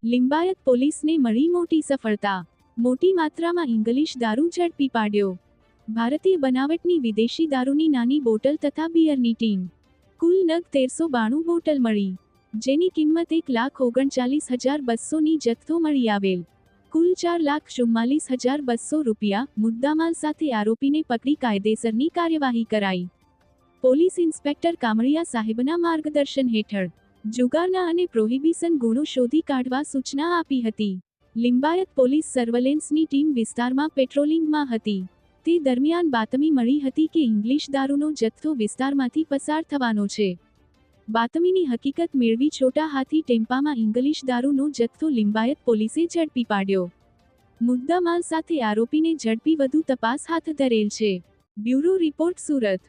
લિંબાયત પોલીસને મળી મોટી સફળતા. મોટી માત્રામાં ઇંગ્લિશ દારૂ ઝડપી પાડ્યો. ભારતીય બનાવટની વિદેશી દારૂની નાની બોટલ તથા બિયરની ટીન. કુલ નગ 1392 બોટલ મળી, જેની કિંમત 1,39,200ની જથ્થો મળી આવેલ. કુલ 4,44,200 રૂપિયા મુદ્દામાલ સાથે આરોપીને પકડી કાયદેસરની કાર્યવાહી કરાઈ. પોલીસ ઇન્સ્પેક્ટર કામળિયા સાહેબના માર્ગદર્શન હેઠળ જુગારના અને પ્રોહિબિશન ગુનો શોધી કાઢવા સૂચના આપી હતી. લિંબાયત પોલીસ સર્વેલન્સની ટીમ વિસ્તારમાં પેટ્રોલિંગમાં હતી. તે દરમિયાન બાતમી મળી હતી કે ઇંગ્લિશ દારૂનો જથ્થો વિસ્તારમાંથી પસાર થવાનો છે. બાતમીની હકીકત મેળવી છોટા હાથી ટેમ્પામાં ઇંગ્લિશ દારૂનો જથ્થો લિંબાયત પોલીસે ઝડપી પાડ્યો. મુદ્દામાલ સાથે આરોપીને ઝડપી વધુ તપાસ હાથ ધરેલ છે. Bureau report, Surat.